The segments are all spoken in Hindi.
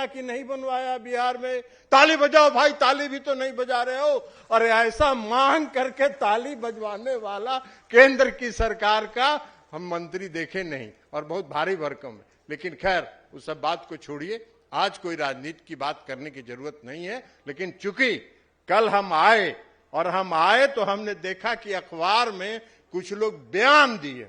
कि नहीं बनवाया बिहार में? ताली बजाओ भाई, ताली भी तो नहीं बजा रहे हो। और ऐसा मांग करके ताली बजवाने वाला केंद्र की सरकार का हम मंत्री देखे नहीं, और बहुत भारी भरकम है। लेकिन खैर, उस सब बात को छोड़िए, आज कोई राजनीति की बात करने की जरूरत नहीं है। लेकिन चूंकि कल हम आए, और हम आए तो हमने देखा कि अखबार में कुछ लोग बयान दिए,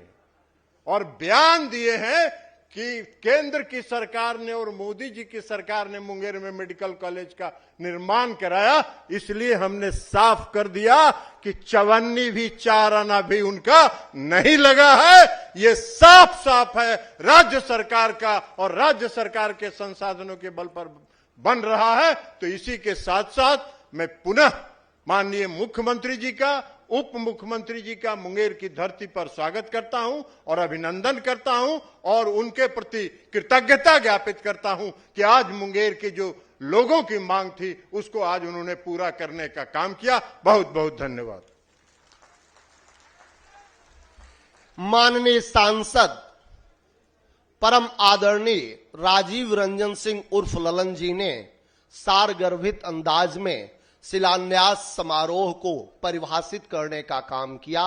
और बयान दिए हैं कि केंद्र की सरकार ने और मोदी जी की सरकार ने मुंगेर में मेडिकल कॉलेज का निर्माण कराया। इसलिए हमने साफ कर दिया कि चवन्नी भी 4 आना भी उनका नहीं लगा है। ये साफ साफ है राज्य सरकार का, और राज्य सरकार के संसाधनों के बल पर बन रहा है। तो इसी के साथ साथ मैं पुनः माननीय मुख्यमंत्री जी का, उप मुख्यमंत्री जी का मुंगेर की धरती पर स्वागत करता हूं और अभिनंदन करता हूं, और उनके प्रति कृतज्ञता ज्ञापित करता हूं कि आज मुंगेर के जो लोगों की मांग थी उसको आज उन्होंने पूरा करने का काम किया। बहुत बहुत धन्यवाद। माननीय सांसद परम आदरणीय राजीव रंजन सिंह उर्फ ललन जी ने सारगर्भित अंदाज में शिलान्यास समारोह को परिभाषित करने का काम किया।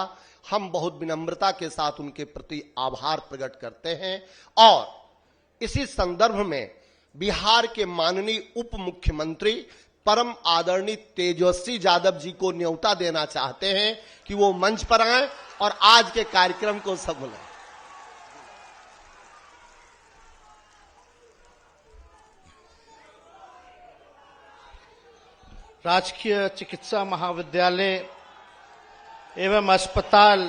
हम बहुत विनम्रता के साथ उनके प्रति आभार प्रकट करते हैं, और इसी संदर्भ में बिहार के माननीय उप मुख्यमंत्री परम आदरणीय तेजस्वी यादव जी को न्योता देना चाहते हैं कि वो मंच पर आए और आज के कार्यक्रम को सफल बनाएं। राजकीय चिकित्सा महाविद्यालय एवं अस्पताल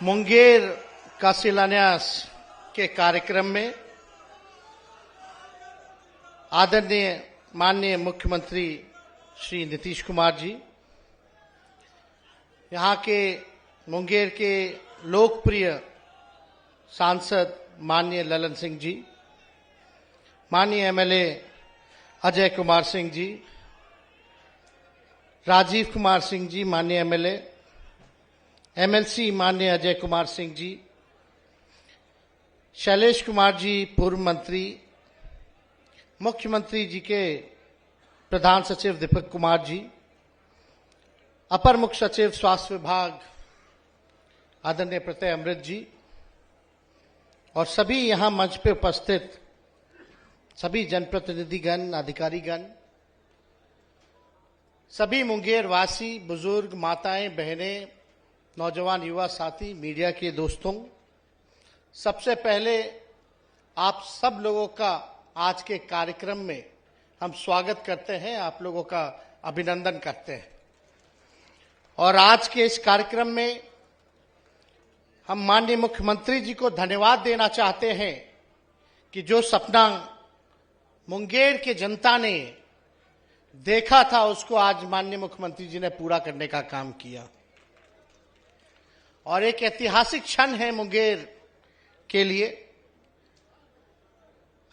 मुंगेर का शिलान्यास के कार्यक्रम में आदरणीय माननीय मुख्यमंत्री श्री नीतीश कुमार जी, यहाँ के मुंगेर के लोकप्रिय सांसद माननीय ललन सिंह जी, माननीय एमएलए अजय कुमार सिंह जी, राजीव कुमार सिंह जी माननीय एमएलए, एमएलसी माननीय अजय कुमार सिंह जी, शैलेश कुमार जी पूर्व मंत्री, मुख्यमंत्री जी के प्रधान सचिव दीपक कुमार जी, अपर मुख्य सचिव स्वास्थ्य विभाग आदरणीय प्रत्यय अमृत जी, और सभी यहां मंच पे उपस्थित सभी जनप्रतिनिधिगण, अधिकारीगण, सभी मुंगेर वासी, बुजुर्ग, माताएं, बहनें, नौजवान, युवा साथी, मीडिया के दोस्तों, सबसे पहले आप सब लोगों का आज के कार्यक्रम में हम स्वागत करते हैं, आप लोगों का अभिनंदन करते हैं। और आज के इस कार्यक्रम में हम माननीय मुख्यमंत्री जी को धन्यवाद देना चाहते हैं कि जो सपना मुंगेर के जनता ने देखा था उसको आज माननीय मुख्यमंत्री जी ने पूरा करने का काम किया। और एक ऐतिहासिक क्षण है मुंगेर के लिए।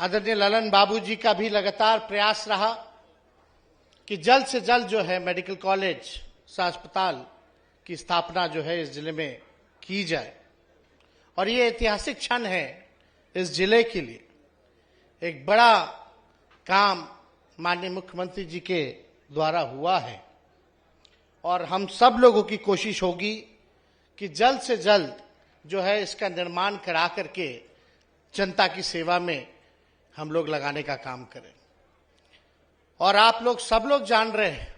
आदरणीय ललन बाबू जी का भी लगातार प्रयास रहा कि जल्द से जल्द जो है मेडिकल कॉलेज अस्पताल की स्थापना जो है इस जिले में की जाए, और ये ऐतिहासिक क्षण है इस जिले के लिए। एक बड़ा काम माननीय मुख्यमंत्री जी के द्वारा हुआ है, और हम सब लोगों की कोशिश होगी कि जल्द से जल्द जो है इसका निर्माण करा करके जनता की सेवा में हम लोग लगाने का काम करें। और आप लोग सब लोग जान रहे हैं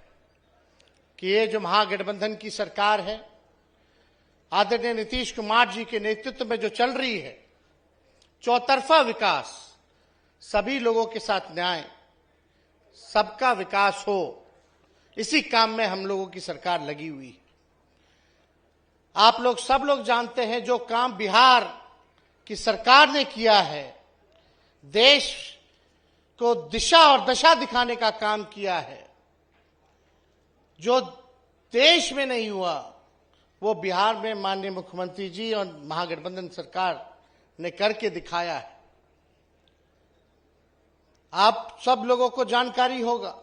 कि ये जो महागठबंधन की सरकार है, आदरणीय नीतीश कुमार जी के नेतृत्व में जो चल रही है, चौतरफा विकास, सभी लोगों के साथ न्याय, सबका विकास हो, इसी काम में हम लोगों की सरकार लगी हुई है। आप लोग सब लोग जानते हैं जो काम बिहार की सरकार ने किया है, देश को दिशा और दशा दिखाने का काम किया है। जो देश में नहीं हुआ वो बिहार में माननीय मुख्यमंत्री जी और महागठबंधन सरकार ने करके दिखाया है। आप सब लोगों को जानकारी होगा,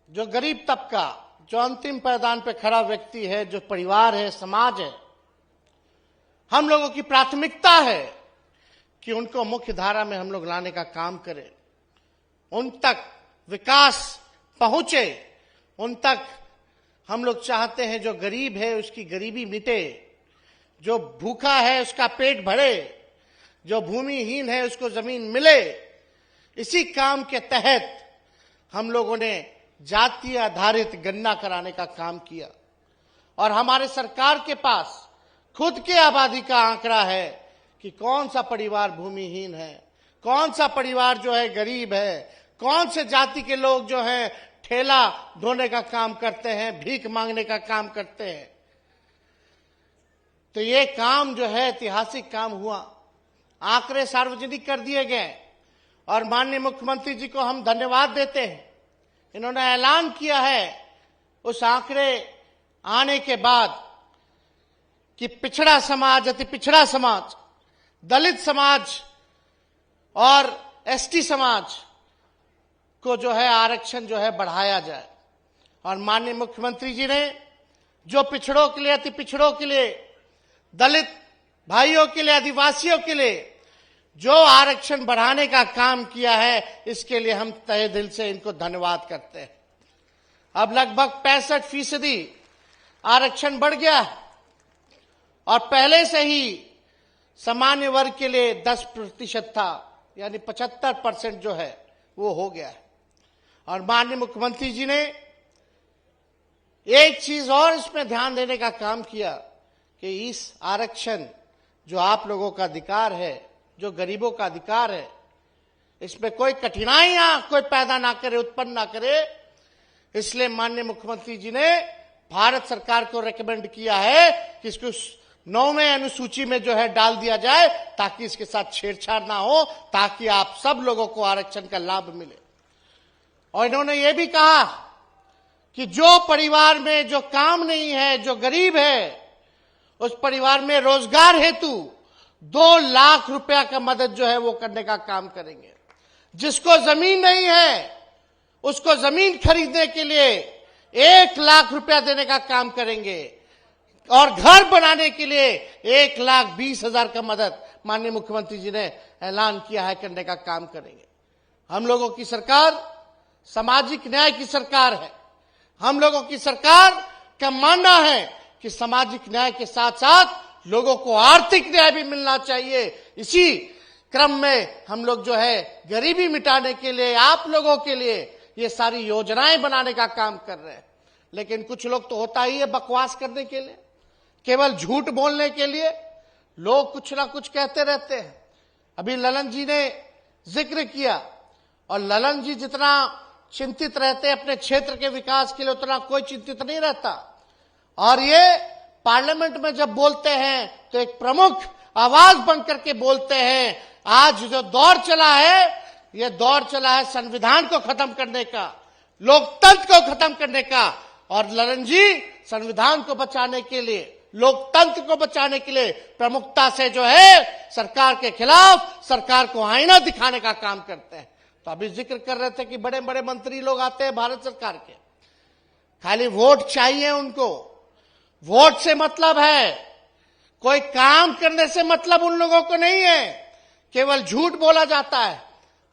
जो गरीब तबका, जो अंतिम पायदान पे खड़ा व्यक्ति है, जो परिवार है, समाज है, हम लोगों की प्राथमिकता है कि उनको मुख्य धारा में हम लोग लाने का काम करें, उन तक विकास पहुंचे, उन तक हम लोग चाहते हैं जो गरीब है उसकी गरीबी मिटे, जो भूखा है उसका पेट भरे, जो भूमिहीन है उसको जमीन मिले। इसी काम के तहत हम लोगों ने जातीय आधारित गणना कराने का काम किया और हमारे सरकार के पास खुद के आबादी का आंकड़ा है कि कौन सा परिवार भूमिहीन है, कौन सा परिवार जो है गरीब है, कौन से जाति के लोग जो हैं ठेला ढोने का काम करते हैं, भीख मांगने का काम करते हैं। तो ये काम जो है ऐतिहासिक काम हुआ, आंकड़े सार्वजनिक कर दिए गए और माननीय मुख्यमंत्री जी को हम धन्यवाद देते हैं। इन्होंने ऐलान किया है उस आंकड़े आने के बाद कि पिछड़ा समाज, अति पिछड़ा समाज, दलित समाज और एसटी समाज को जो है आरक्षण जो है बढ़ाया जाए। और माननीय मुख्यमंत्री जी ने जो पिछड़ों के लिए, अति पिछड़ों के लिए, दलित भाइयों के लिए, आदिवासियों के लिए जो आरक्षण बढ़ाने का काम किया है, इसके लिए हम तहे दिल से इनको धन्यवाद करते हैं। अब लगभग 65% आरक्षण बढ़ गया और पहले से ही सामान्य वर्ग के लिए 10% था, यानी 75% जो है वो हो गया है। और माननीय मुख्यमंत्री जी ने एक चीज और इसमें ध्यान देने का काम किया कि इस आरक्षण जो आप लोगों का अधिकार है, जो गरीबों का अधिकार है, इसमें कोई कठिनाइयां कोई पैदा ना करे, उत्पन्न ना करे। इसलिए माननीय मुख्यमंत्री जी ने भारत सरकार को रेकमेंड किया है कि इसको 9वें अनुसूची में जो है डाल दिया जाए ताकि इसके साथ छेड़छाड़ ना हो, ताकि आप सब लोगों को आरक्षण का लाभ मिले। और इन्होंने ये भी कहा कि जो परिवार में जो काम नहीं है, जो गरीब है, उस परिवार में रोजगार हेतु 2 लाख रुपया का मदद जो है वो करने का काम करेंगे। जिसको जमीन नहीं है उसको जमीन खरीदने के लिए 1 लाख रुपया देने का काम करेंगे और घर बनाने के लिए 1,20,000 का मदद माननीय मुख्यमंत्री जी ने ऐलान किया है करने का काम करेंगे। हम लोगों की सरकार सामाजिक न्याय की सरकार है। हम लोगों की सरकार का मानना है कि सामाजिक न्याय के साथ साथ लोगों को आर्थिक न्याय भी मिलना चाहिए। इसी क्रम में हम लोग जो है गरीबी मिटाने के लिए, आप लोगों के लिए ये सारी योजनाएं बनाने का काम कर रहे हैं। लेकिन कुछ लोग तो होता ही है बकवास करने के लिए, केवल झूठ बोलने के लिए लोग कुछ ना कुछ कहते रहते हैं। अभी ललन जी ने जिक्र किया, और ललन जी जितना चिंतित रहते हैं अपने क्षेत्र के विकास के लिए, उतना कोई चिंतित नहीं रहता। और ये पार्लियामेंट में जब बोलते हैं तो एक प्रमुख आवाज बन करके बोलते हैं। आज जो दौर चला है, ये दौर चला है संविधान को खत्म करने का, लोकतंत्र को खत्म करने का। और ललन जी संविधान को बचाने के लिए, लोकतंत्र को बचाने के लिए प्रमुखता से जो है सरकार के खिलाफ, सरकार को आईना दिखाने का काम करते हैं। तो अभी जिक्र कर रहे थे कि बड़े बड़े मंत्री लोग आते हैं भारत सरकार के, खाली वोट चाहिए उनको, वोट से मतलब है, कोई काम करने से मतलब उन लोगों को नहीं है, केवल झूठ बोला जाता है।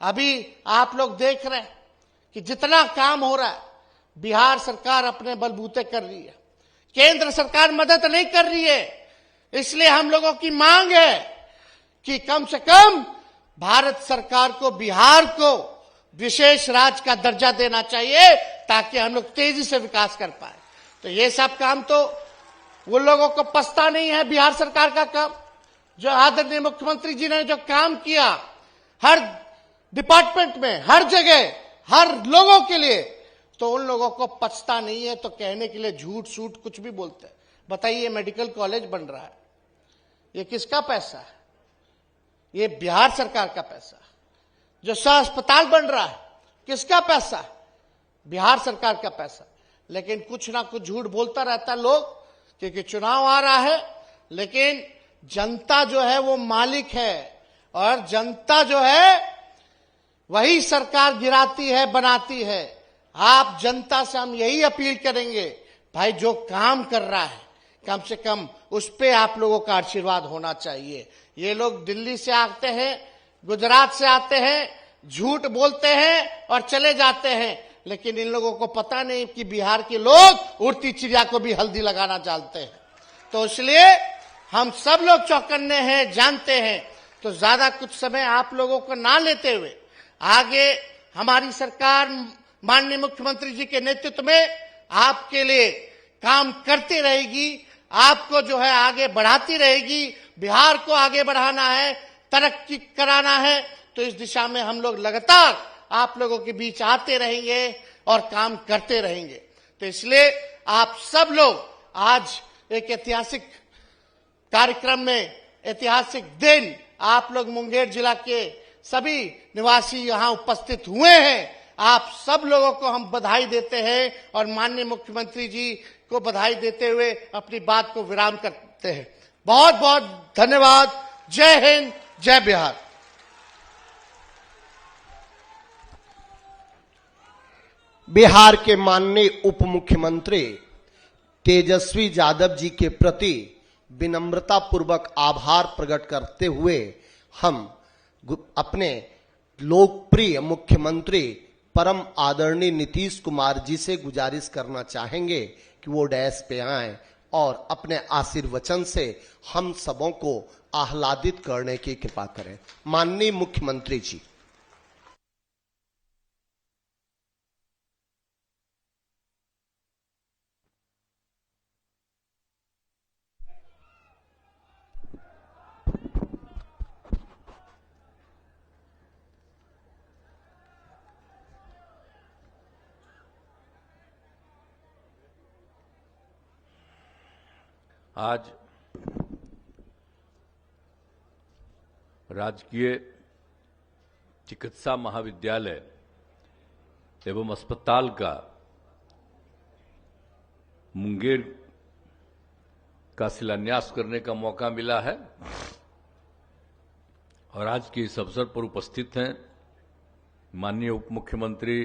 अभी आप लोग देख रहे हैं कि जितना काम हो रहा है बिहार सरकार अपने बलबूते कर रही है, केंद्र सरकार मदद नहीं कर रही है। इसलिए हम लोगों की मांग है कि कम से कम भारत सरकार को बिहार को विशेष राज्य का दर्जा देना चाहिए ताकि हम लोग तेजी से विकास कर पाए। तो ये सब काम तो उन लोगों को पछता नहीं है बिहार सरकार का काम, जो आदरणीय मुख्यमंत्री जी ने जो काम किया हर डिपार्टमेंट में, हर जगह, हर लोगों के लिए, तो उन लोगों को पछता नहीं है। तो कहने के लिए झूठ सूट कुछ भी बोलते हैं। बताइए, मेडिकल कॉलेज बन रहा है, ये किसका पैसा है? ये बिहार सरकार का पैसा है। जो अस्पताल बन रहा है, किसका पैसा है? बिहार सरकार का पैसा। लेकिन कुछ ना कुछ झूठ बोलता रहता लोग, क्योंकि चुनाव आ रहा है। लेकिन जनता जो है वो मालिक है, और जनता जो है वही सरकार गिराती है, बनाती है। आप जनता से हम यही अपील करेंगे, भाई जो काम कर रहा है कम से कम उस पे आप लोगों का आशीर्वाद होना चाहिए। ये लोग दिल्ली से आते हैं, गुजरात से आते हैं, झूठ बोलते हैं और चले जाते हैं, लेकिन इन लोगों को पता नहीं कि बिहार के लोग उड़ती चिड़िया को भी हल्दी लगाना जानते हैं। तो इसलिए हम सब लोग चौकन्ने हैं, जानते हैं। तो ज्यादा कुछ समय आप लोगों को ना लेते हुए आगे हमारी सरकार माननीय मुख्यमंत्री जी के नेतृत्व में आपके लिए काम करती रहेगी, आपको जो है आगे बढ़ाती रहेगी। बिहार को आगे बढ़ाना है, तरक्की कराना है, तो इस दिशा में हम लोग लगातार आप लोगों के बीच आते रहेंगे और काम करते रहेंगे। तो इसलिए आप सब लोग आज एक ऐतिहासिक कार्यक्रम में, ऐतिहासिक दिन, आप लोग मुंगेर जिला के सभी निवासी यहां उपस्थित हुए हैं। आप सब लोगों को हम बधाई देते हैं और माननीय मुख्यमंत्री जी को बधाई देते हुए अपनी बात को विराम करते हैं। बहुत बहुत धन्यवाद। जय हिंद, जय बिहार। बिहार के माननीय उप मुख्यमंत्री तेजस्वी यादव जी के प्रति विनम्रता पूर्वक आभार प्रकट करते हुए हम अपने लोकप्रिय मुख्यमंत्री परम आदरणीय नीतीश कुमार जी से गुजारिश करना चाहेंगे कि वो डैश पे आएं और अपने आशीर्वचन से हम सबों को आह्लादित करने की कृपा करें। माननीय मुख्यमंत्री जी। आज राजकीय चिकित्सा महाविद्यालय एवं अस्पताल का मुंगेर का शिलान्यास करने का मौका मिला है और आज के इस अवसर पर उपस्थित हैं माननीय उप मुख्यमंत्री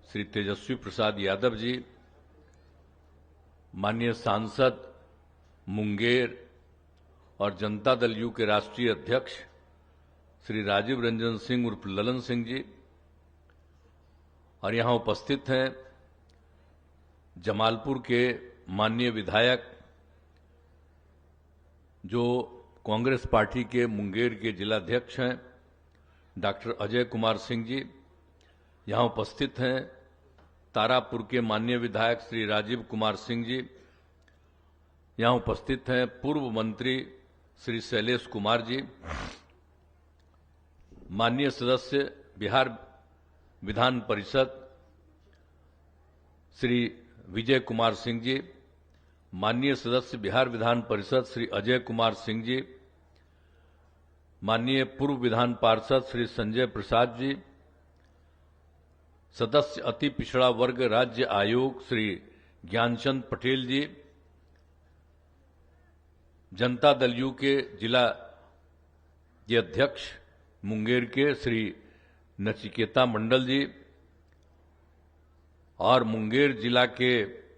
श्री तेजस्वी प्रसाद यादव जी, माननीय सांसद मुंगेर और जनता दल यू के राष्ट्रीय अध्यक्ष श्री राजीव रंजन सिंह उर्फ ललन सिंह जी, और यहां उपस्थित हैं जमालपुर के माननीय विधायक जो कांग्रेस पार्टी के मुंगेर के जिलाध्यक्ष हैं डॉक्टर अजय कुमार सिंह जी। यहां उपस्थित हैं तारापुर के माननीय विधायक श्री राजीव कुमार सिंह जी। यहां उपस्थित हैं पूर्व मंत्री श्री शैलेश कुमार जी, माननीय सदस्य बिहार विधान परिषद श्री विजय कुमार सिंह जी, माननीय सदस्य बिहार विधान परिषद श्री अजय कुमार सिंह जी, माननीय पूर्व विधान पार्षद श्री संजय प्रसाद जी, सदस्य अति पिछड़ा वर्ग राज्य आयोग श्री ज्ञानचंद पटेल जी, जनता दल यू के जिला के अध्यक्ष मुंगेर के श्री नचिकेता मंडल जी और मुंगेर जिला के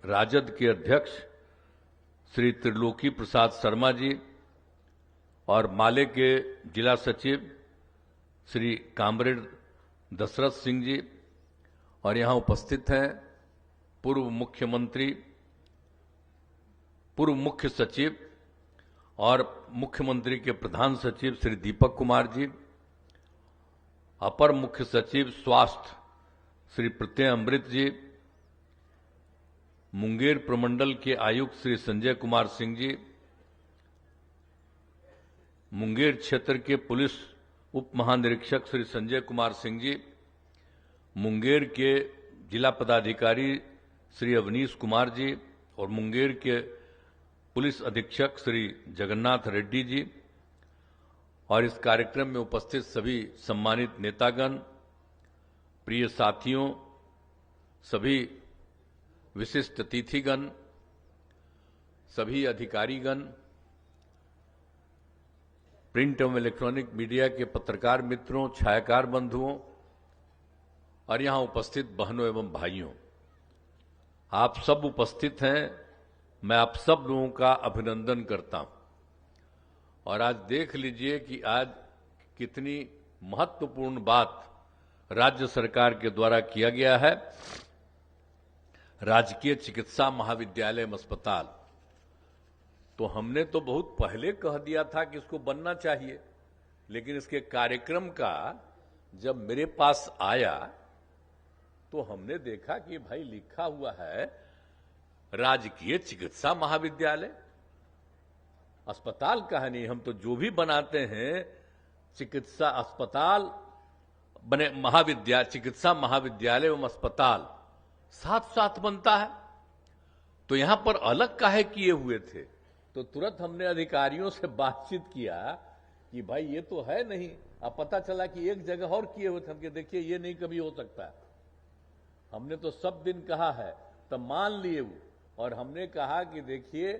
राजद के अध्यक्ष श्री त्रिलोकी प्रसाद शर्मा जी और माले के जिला सचिव श्री कामरेड दशरथ सिंह जी, और यहां उपस्थित हैं पूर्व मुख्यमंत्री, पूर्व मुख्य सचिव और मुख्यमंत्री के प्रधान सचिव श्री दीपक कुमार जी, अपर मुख्य सचिव स्वास्थ्य श्री प्रत्यय अमृत जी, मुंगेर प्रमंडल के आयुक्त श्री संजय कुमार सिंह जी, मुंगेर क्षेत्र के पुलिस उप महानिरीक्षक श्री संजय कुमार सिंह जी, मुंगेर के जिला पदाधिकारी श्री अवनीश कुमार जी और मुंगेर के पुलिस अधीक्षक श्री जगन्नाथ रेड्डी जी, और इस कार्यक्रम में उपस्थित सभी सम्मानित नेतागण, प्रिय साथियों, सभी विशिष्ट अतिथिगण, सभी अधिकारीगण, प्रिंट एवं इलेक्ट्रॉनिक मीडिया के पत्रकार मित्रों, छायाकार बंधुओं और यहां उपस्थित बहनों एवं भाइयों, आप सब उपस्थित हैं मैं आप सब लोगों का अभिनंदन करता हूं। और आज देख लीजिए कि आज कितनी महत्वपूर्ण बात राज्य सरकार के द्वारा किया गया है। राजकीय चिकित्सा महाविद्यालय एवं अस्पताल, तो हमने तो बहुत पहले कह दिया था कि इसको बनना चाहिए, लेकिन इसके कार्यक्रम का जब मेरे पास आया तो हमने देखा कि भाई लिखा हुआ है राजकीय चिकित्सा महाविद्यालय। अस्पताल का है नहीं, हम तो जो भी बनाते हैं चिकित्सा अस्पताल बने, चिकित्सा महाविद्यालय एवं अस्पताल साथ साथ बनता है। तो यहां पर अलग काहे किए हुए थे? तो तुरंत हमने अधिकारियों से बातचीत किया कि भाई ये तो है नहीं। अब पता चला कि एक जगह और किए हुए थे। हम देखिए ये नहीं कभी हो सकता। हमने तो सब दिन कहा है, तब मान लिए वो। और हमने कहा कि देखिए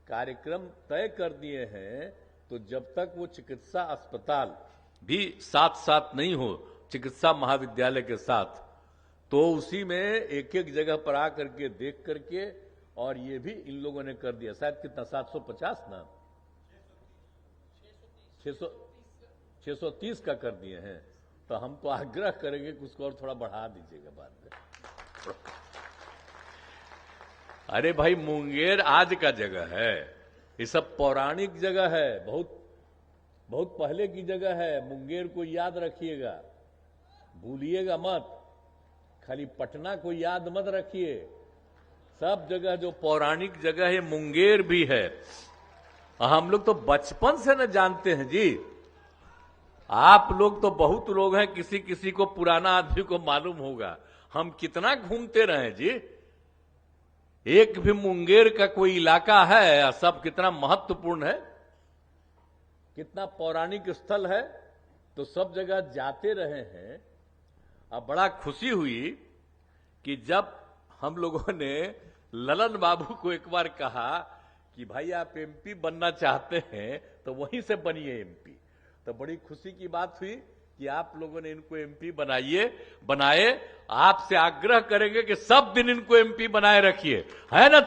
कार्यक्रम तय कर दिए हैं, तो जब तक वो चिकित्सा अस्पताल भी साथ साथ नहीं हो चिकित्सा महाविद्यालय के साथ, तो उसी में एक एक जगह पर आकर के देख करके, और ये भी इन लोगों ने कर दिया। शायद कितना 750 ना 630 का कर दिए हैं। तो हम तो आग्रह करेंगे कि उसको और थोड़ा बढ़ा दीजिएगा बाद में। अरे भाई मुंगेर आज का जगह है, ये सब पौराणिक जगह है, बहुत बहुत पहले की जगह है। मुंगेर को याद रखिएगा, भूलिएगा मत। खाली पटना को याद मत रखिए, सब जगह जो पौराणिक जगह है मुंगेर भी है। हम लोग तो बचपन से न जानते हैं जी। आप लोग तो बहुत लोग हैं, किसी किसी को पुराना आदमी को मालूम होगा हम कितना घूमते रहे जी। एक भी मुंगेर का कोई इलाका है, सब कितना महत्वपूर्ण है, कितना पौराणिक स्थल है, तो सब जगह जाते रहे हैं। अब बड़ा खुशी हुई कि जब हम लोगों ने ललन बाबू को एक बार कहा कि भाई आप एमपी बनना चाहते हैं तो वहीं से बनिए एमपी, तो बड़ी खुशी की बात हुई कि आप लोगों ने इनको एमपी बनाए। आपसे आग्रह करेंगे कि सब दिन इनको एमपी बनाए रखिए। है ना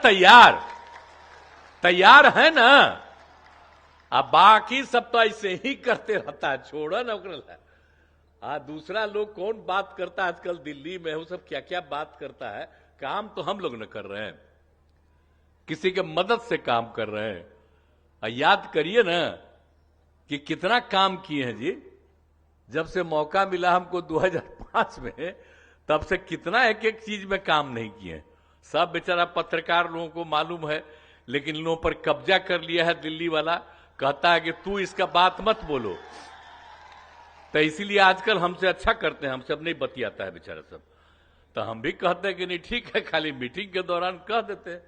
तैयार है ना? अब बाकी सब तो ऐसे ही करते रहता है, छोड़ो ना। दूसरा लोग कौन बात करता है आजकल दिल्ली में, वो सब क्या क्या बात करता है। काम तो हम लोग न कर रहे हैं, किसी के मदद से काम कर रहे हैं। याद करिए ना कि कितना काम किए हैं जी। जब से मौका मिला हमको 2005 में, तब से कितना एक एक चीज में काम नहीं किए। सब बेचारा पत्रकार लोगों को मालूम है, लेकिन इन लोगों पर कब्जा कर लिया है दिल्ली वाला। कहता है कि तू इसका बात मत बोलो, तो इसीलिए आजकल हमसे अच्छा करते हैं, हमसे अब नहीं बतियाता है बेचारा सब। तो हम भी कहते हैं कि नहीं ठीक है, खाली मीटिंग के दौरान कह देते हैं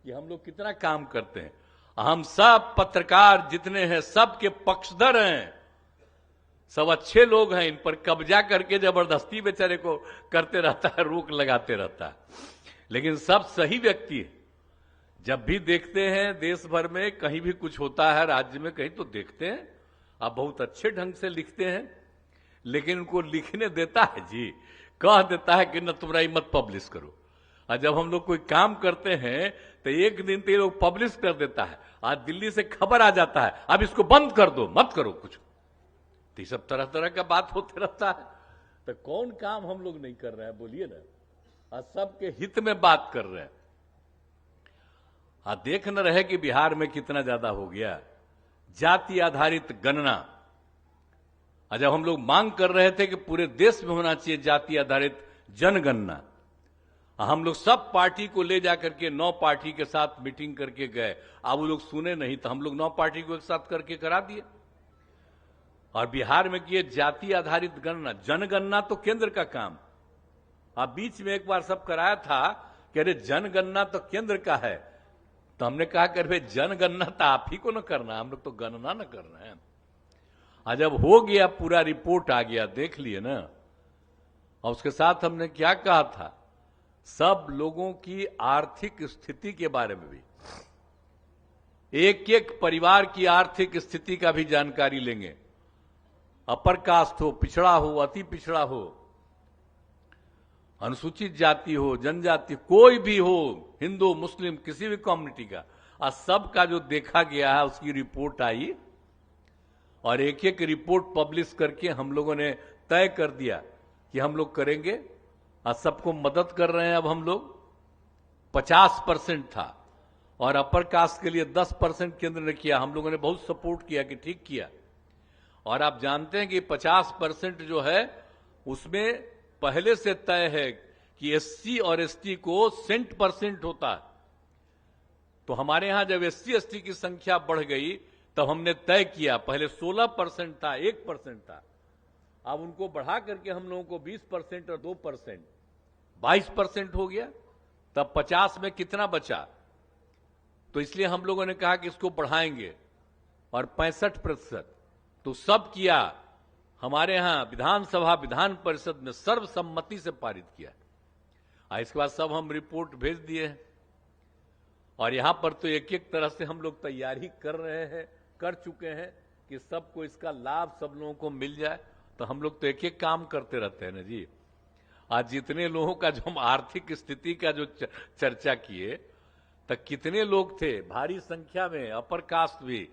कि हम लोग कितना काम करते हैं। हम सब पत्रकार जितने हैं सबके पक्षधर हैं, सब अच्छे लोग हैं। इन पर कब्जा करके जबरदस्ती बेचारे को करते रहता है, रोक लगाते रहता है, लेकिन सब सही व्यक्ति है। जब भी देखते हैं देश भर में कहीं भी कुछ होता है, राज्य में कहीं, तो देखते हैं आप बहुत अच्छे ढंग से लिखते हैं, लेकिन उनको लिखने देता है जी, कह देता है कि न तुम्हारा मत पब्लिश करो। और जब हम लोग कोई काम करते हैं तो एक दिन तो ये लोग पब्लिश कर देता है, आज दिल्ली से खबर आ जाता है अब इसको बंद कर दो, मत करो कुछ। तो सब तरह तरह का बात होते रहता है। तो कौन काम हम लोग नहीं कर रहे हैं बोलिए ना? आज सबके हित में बात कर रहे हैं। देख न रहे कि बिहार में कितना ज्यादा हो गया जाति आधारित गणना। जब हम लोग मांग कर रहे थे कि पूरे देश में होना चाहिए जाति आधारित जनगणना, हम लोग सब पार्टी को ले जाकर के 9 पार्टी के साथ मीटिंग करके गए। अब वो लोग सुने नहीं, तो हम लोग 9 पार्टी को एक साथ करके करा दिए और बिहार में किए जाति आधारित गणना। जनगणना तो केंद्र का काम। अब बीच में एक बार सब कराया था कि अरे जनगणना तो केंद्र का है, तो हमने कहा कि अरे जनगणना तो आप ही को न करना, हम लोग तो गणना न कर रहे हैं। जब हो गया पूरा रिपोर्ट आ गया, देख लिए ना, और उसके साथ हमने क्या कहा था, सब लोगों की आर्थिक स्थिति के बारे में भी, एक एक परिवार की आर्थिक स्थिति का भी जानकारी लेंगे। अपर कास्ट हो, पिछड़ा हो, अति पिछड़ा हो, अनुसूचित जाति हो, जनजाति, कोई भी हो, हिंदू मुस्लिम किसी भी कम्युनिटी का, आज सब का जो देखा गया है उसकी रिपोर्ट आई और एक एक रिपोर्ट पब्लिश करके हम लोगों ने तय कर दिया कि हम लोग करेंगे। आज सबको मदद कर रहे हैं। अब हम लोग 50% था और अपर कास्ट के लिए 10% केंद्र ने किया। हम लोगों ने बहुत सपोर्ट किया कि ठीक किया। और आप जानते हैं कि 50% जो है उसमें पहले से तय है कि एससी और एसटी को 100% होता है। तो हमारे यहां जब एससी एसटी की संख्या बढ़ गई तब हमने तय किया, पहले 16% था, 1% था, अब उनको बढ़ा करके हम लोगों को 20% और 2% 22% हो गया। तब 50 में कितना बचा? तो इसलिए हम लोगों ने कहा कि इसको बढ़ाएंगे और 65%। तो सब किया। हमारे यहां विधानसभा विधान परिषद में सर्वसम्मति से पारित किया। इसके बाद सब हम रिपोर्ट भेज दिए हैं और यहां पर तो एक एक तरह से हम लोग तैयारी कर रहे हैं, कर चुके हैं कि सबको इसका लाभ सब लोगों को मिल जाए। तो हम लोग तो एक एक काम करते रहते हैं ना जी। आज जितने लोगों का जो हम आर्थिक स्थिति का जो चर्चा किए, तो कितने लोग थे भारी संख्या में, अपर कास्ट भी,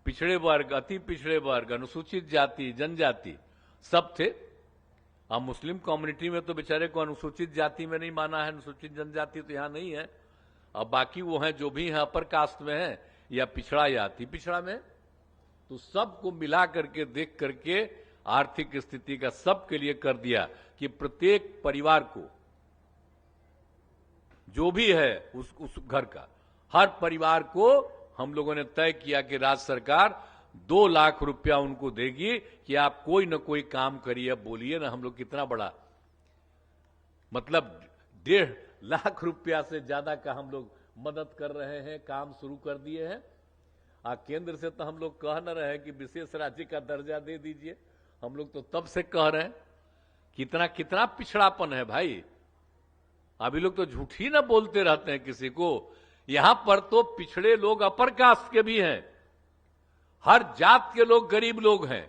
पिछड़े वर्ग, अति पिछड़े वर्ग, अनुसूचित जाति, जनजाति, सब थे। अब मुस्लिम कम्युनिटी में तो बेचारे को अनुसूचित जाति में नहीं माना है, अनुसूचित जनजाति तो यहां नहीं है। अब बाकी वो हैं जो भी हैं अपर कास्ट में हैं या पिछड़ा या अति पिछड़ा में, तो सबको मिला करके देख करके आर्थिक स्थिति का सबके लिए कर दिया कि प्रत्येक परिवार को जो भी है उस घर का हर परिवार को हम लोगों ने तय किया कि राज्य सरकार 2 लाख रुपया उनको देगी कि आप कोई न कोई काम करिए। अब बोलिए ना, हम लोग कितना बड़ा, मतलब 1.5 लाख रुपया से ज्यादा का हम लोग मदद कर रहे हैं, काम शुरू कर दिए हैं। केंद्र से तो हम लोग कह न रहे हैं कि विशेष राज्य का दर्जा दे दीजिए, हम लोग तो तब से कह रहे हैं। कितना कितना पिछड़ापन है भाई। अभी लोग तो झूठ ही ना बोलते रहते हैं किसी को। यहां पर तो पिछड़े लोग अपर कास्ट के भी हैं, हर जात के लोग गरीब लोग हैं।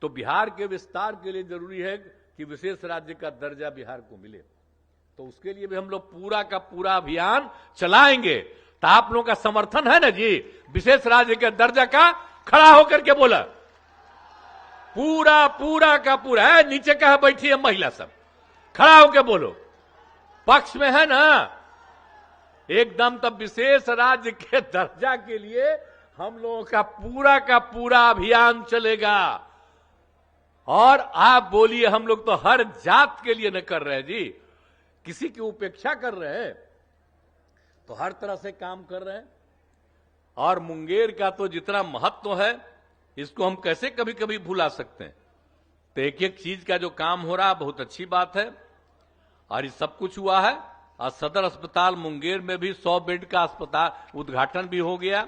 तो बिहार के विस्तार के लिए जरूरी है कि विशेष राज्य का दर्जा बिहार को मिले। तो उसके लिए भी हम लोग पूरा का पूरा अभियान चलाएंगे। तो आप लोगों का समर्थन है ना जी विशेष राज्य के दर्जा का? खड़ा होकर के बोला, पूरा पूरा का पूरा है। नीचे कहा बैठी है महिला सब, खड़ा होकर बोलो, पक्ष में है ना एकदम। तब विशेष राज्य के दर्जा के लिए हम लोगों का पूरा अभियान चलेगा। और आप बोलिए, हम लोग तो हर जात के लिए न कर रहे हैं जी, किसी की उपेक्षा कर रहे हैं, तो हर तरह से काम कर रहे हैं। और मुंगेर का तो जितना महत्व है इसको हम कैसे कभी कभी भुला सकते हैं। तो एक एक चीज का जो काम हो रहा है बहुत अच्छी बात है। और ये सब कुछ हुआ है। और सदर अस्पताल मुंगेर में भी 100 बेड का अस्पताल उद्घाटन भी हो गया।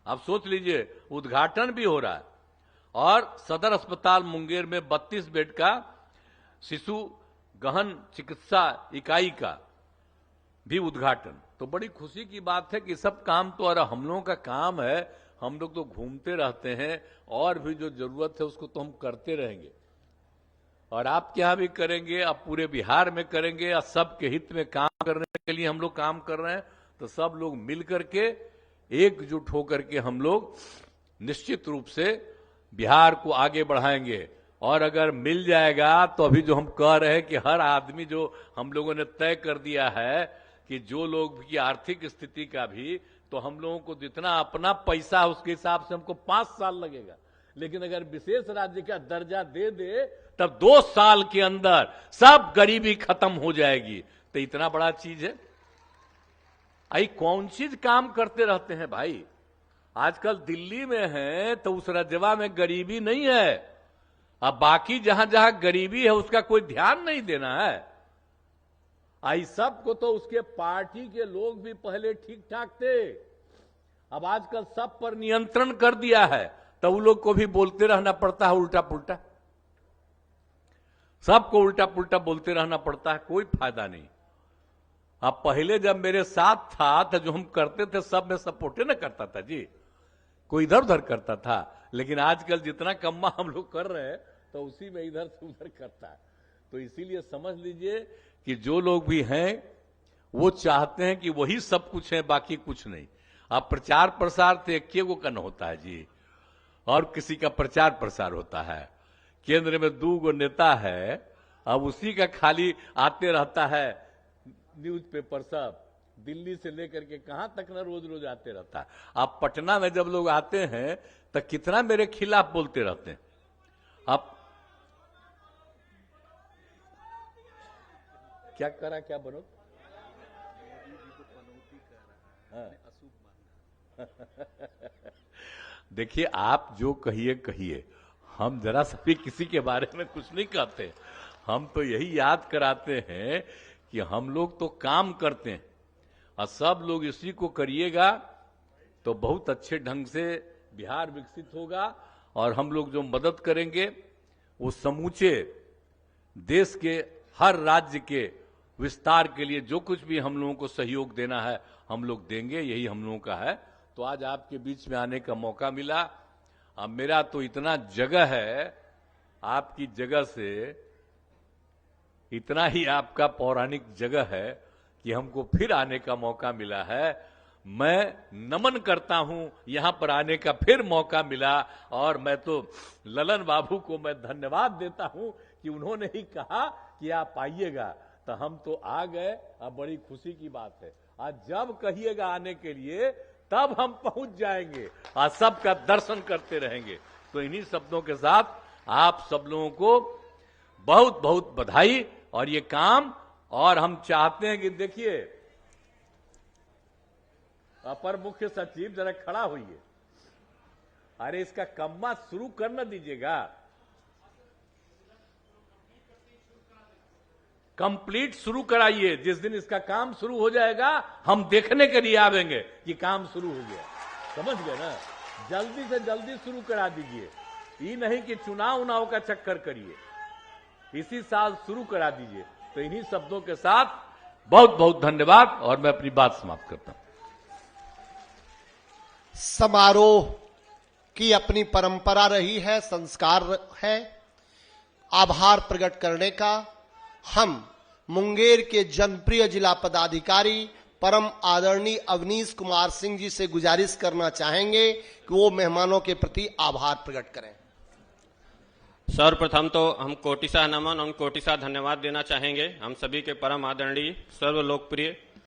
अब सोच लीजिए, उद्घाटन भी हो रहा है। और सदर अस्पताल मुंगेर में 32 बेड का शिशु गहन चिकित्सा इकाई का भी उद्घाटन। तो बड़ी खुशी की बात है कि सब काम तो और हम लोगों का काम है। हम लोग तो घूमते रहते हैं और भी जो जरूरत है उसको तो हम करते रहेंगे। और आपके यहां भी करेंगे, अब पूरे बिहार में करेंगे। और सबके हित में काम करने के लिए हम लोग काम कर रहे हैं। तो सब लोग मिल करके एकजुट होकर के हम लोग निश्चित रूप से बिहार को आगे बढ़ाएंगे। और अगर मिल जाएगा तो अभी जो हम कह रहे हैं कि हर आदमी, जो हम लोगों ने तय कर दिया है कि जो लोग की आर्थिक स्थिति का भी, तो हम लोगों को जितना अपना पैसा है उसके हिसाब से हमको 5 साल लगेगा। लेकिन अगर विशेष राज्य का दर्जा दे दे तब 2 साल के अंदर सब गरीबी खत्म हो जाएगी। तो इतना बड़ा चीज है। आई कौन चीज काम करते रहते हैं भाई। आजकल दिल्ली में है तो उस राज्यवा में गरीबी नहीं है। अब बाकी जहां जहां गरीबी है उसका कोई ध्यान नहीं देना है। आई सबको तो उसके पार्टी के लोग भी पहले ठीक ठाक थे। अब आजकल सब पर नियंत्रण कर दिया है, तो उन लोग को भी बोलते रहना पड़ता है उल्टा पुल्टा। सबको उल्टा पुल्टा बोलते रहना पड़ता है, कोई फायदा नहीं। अब पहले जब मेरे साथ था तो जो हम करते थे सब में सपोर्टे न करता था जी, कोई इधर उधर करता था। लेकिन आजकल जितना कम्मा हम लोग कर रहे हैं तो उसी में इधर से उधर करता है। तो इसीलिए समझ लीजिए कि जो लोग भी हैं वो चाहते हैं कि वही सब कुछ है, बाकी कुछ नहीं। अब प्रचार प्रसार तो एक को कन होता है जी, और किसी का प्रचार प्रसार होता है। केंद्र में 2 नेता है, अब उसी का खाली आते रहता है न्यूज़पेपर सब, दिल्ली से लेकर के कहां तक ना रोज रोज आते रहता है। अब पटना में जब लोग आते हैं तो कितना मेरे खिलाफ बोलते रहते हैं। अब क्या करा, क्या बनो, देखिए आप जो कहिए कहिए, हम जरा सा भी किसी के बारे में कुछ नहीं कहते। हम तो यही याद कराते हैं कि हम लोग तो काम करते हैं और सब लोग इसी को करिएगा तो बहुत अच्छे ढंग से बिहार विकसित होगा। और हम लोग जो मदद करेंगे वो समूचे देश के हर राज्य के विस्तार के लिए जो कुछ भी हम लोगों को सहयोग देना है हम लोग देंगे, यही हम लोगों का है। तो आज आपके बीच में आने का मौका मिला। अब मेरा तो इतना जगह है, आपकी जगह से इतना ही आपका पौराणिक जगह है कि हमको फिर आने का मौका मिला है। मैं नमन करता हूं, यहां पर आने का फिर मौका मिला। और मैं तो ललन बाबू को मैं धन्यवाद देता हूं कि उन्होंने ही कहा कि आप आइएगा, तो हम तो आ गए। अब बड़ी खुशी की बात है, आज जब कहिएगा आने के लिए तब हम पहुंच जाएंगे और सबका दर्शन करते रहेंगे। तो इन्हीं शब्दों के साथ आप सब लोगों को बहुत बहुत बधाई। और ये काम, और हम चाहते हैं कि देखिए अपर मुख्य सचिव जरा खड़ा होइए, अरे इसका कम्मा शुरू कर न दीजिएगा, कंप्लीट शुरू कराइए। जिस दिन इसका काम शुरू हो जाएगा हम देखने के लिए आवेंगे कि काम शुरू हो गया, समझ गए ना। जल्दी से जल्दी शुरू करा दीजिए, ये नहीं कि चुनाव का चक्कर करिए, इसी साल शुरू करा दीजिए। तो इन्हीं शब्दों के साथ बहुत बहुत धन्यवाद और मैं अपनी बात समाप्त करता हूं। समारोह की अपनी परंपरा रही है, संस्कार है आभार प्रकट करने का। हम मुंगेर के जनप्रिय जिला पदाधिकारी परम आदरणीय अवनीश कुमार सिंह जी से गुजारिश करना चाहेंगे कि वो मेहमानों के प्रति आभार प्रकट करें। सर्वप्रथम तो हम कोटिशा नमन और कोटिशा धन्यवाद देना चाहेंगे हम सभी के परम आदरणीय सर्व लोकप्रिय